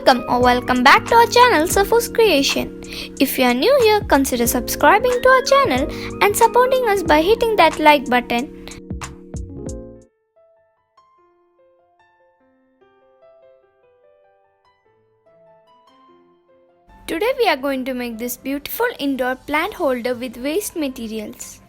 welcome back to our channel Safu's Creation. If you are new here, consider subscribing to our channel and supporting us by hitting that like button. Today we are going to make this beautiful indoor plant holder with waste materials.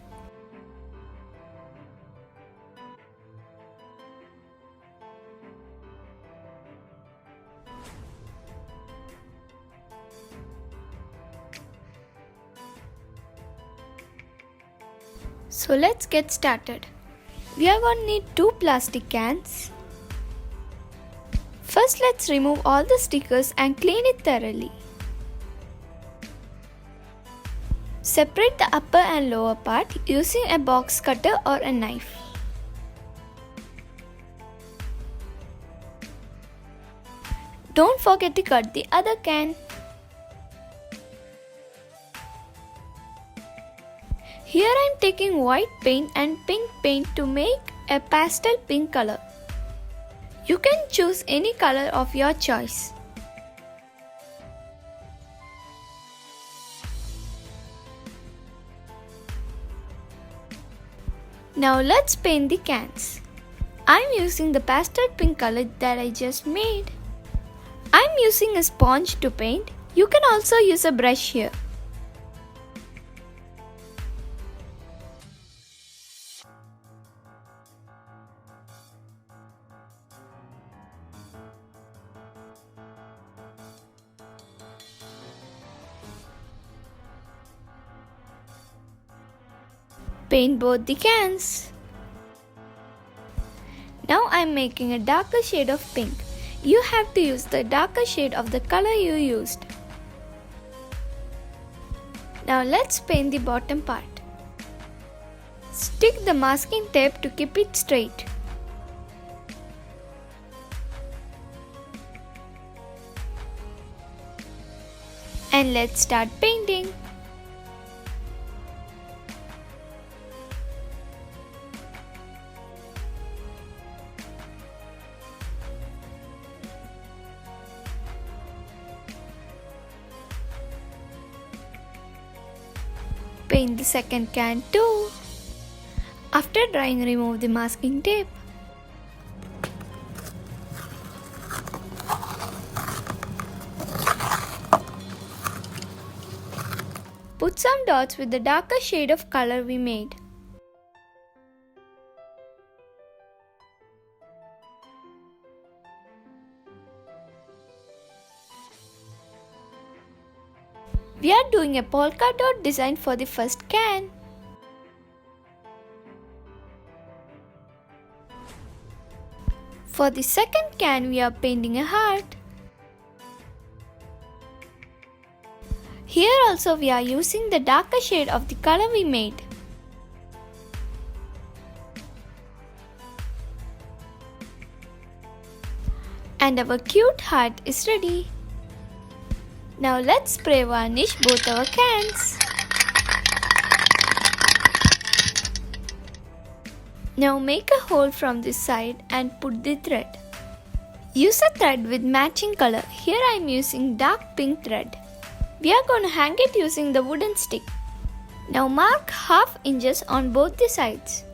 So let's get started. We are going to need 2 plastic cans. First let's remove all the stickers and clean it thoroughly. Separate the upper and lower part using a box cutter or a knife. Don't forget to cut the other can. Here I am taking white paint and pink paint to make a pastel pink color. You can choose any color of your choice. Now let's paint the cans. I am using the pastel pink color that I just made. I am using a sponge to paint. You can also use a brush here. Paint both the cans. Now I am making a darker shade of pink. You have to use the darker shade of the color you used. Now let's paint the bottom part. Stick the masking tape to keep it straight. And let's start painting. Paint the second can too. After drying, remove the masking tape. Put some dots with the darker shade of color we made. We are doing a polka dot design for the first can. For the second can, we are painting a heart. Here also we are using the darker shade of the color we made. And our cute heart is ready. Now let's spray varnish both our cans. Now make a hole from this side and put the thread. Use a thread with matching color. Here I am using dark pink thread. We are going to hang it using the wooden stick. Now mark half inches on both the sides.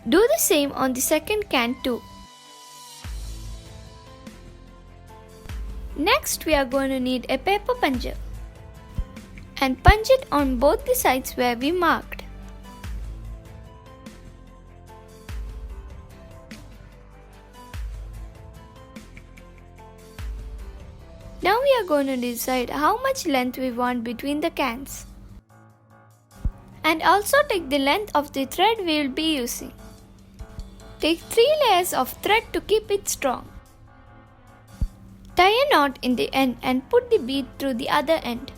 Do the same on the second can too. Next we are going to need a paper puncher and punch it on both the sides where we marked. Now we are going to decide how much length we want between the cans. And also take the length of the thread we will be using. Take 3 layers of thread to keep it strong. Tie a knot in the end and put the bead through the other end.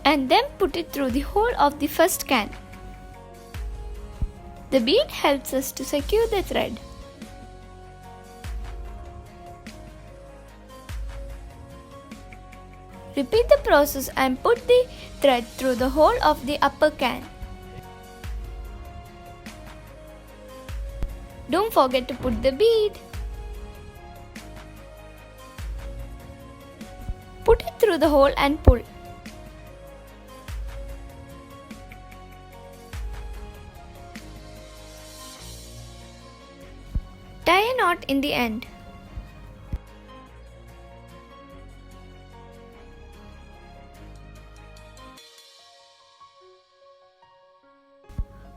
And then put it through the hole of the first can. The bead helps us to secure the thread. Repeat the process and put the thread through the hole of the upper can. Don't forget to put the bead. Put it through the hole and pull. Tie a knot in the end.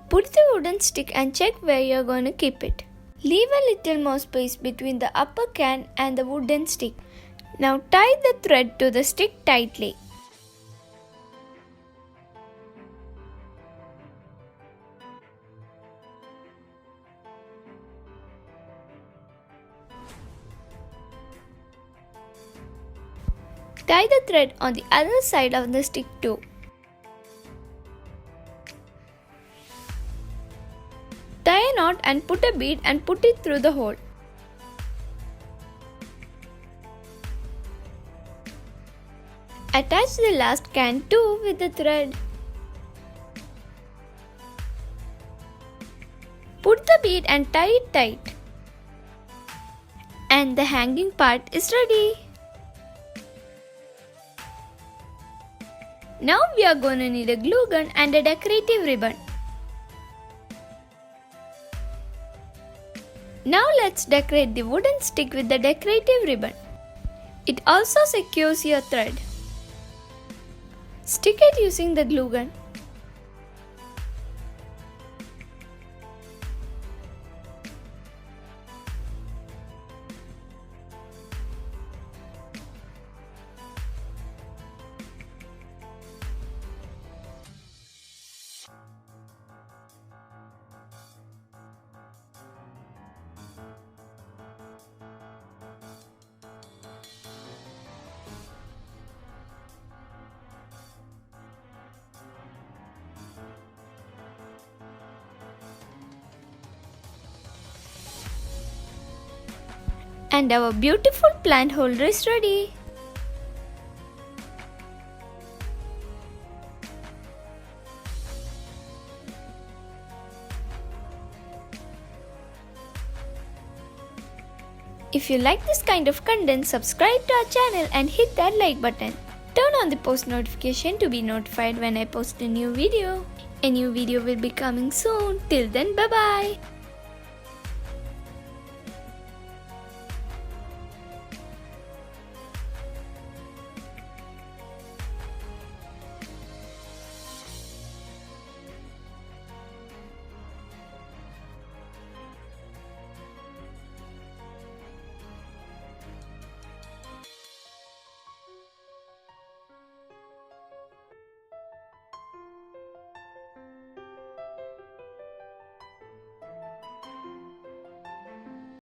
Put the wooden stick and check where you are going to keep it. Leave a little more space between the upper can and the wooden stick. Now tie the thread to the stick tightly. Tie the thread on the other side of the stick too. Tie a knot and put a bead and put it through the hole. Attach the last can too with the thread. Put the bead and tie it tight. And the hanging part is ready. Now we are going to need a glue gun and a decorative ribbon. Now let's decorate the wooden stick with the decorative ribbon. It also secures your thread. Stick it using the glue gun. And our beautiful plant holder is ready. If you like this kind of content, subscribe to our channel and hit that like button. Turn on the post notification to be notified when I post a new video. A new video will be coming soon. Till then, bye bye.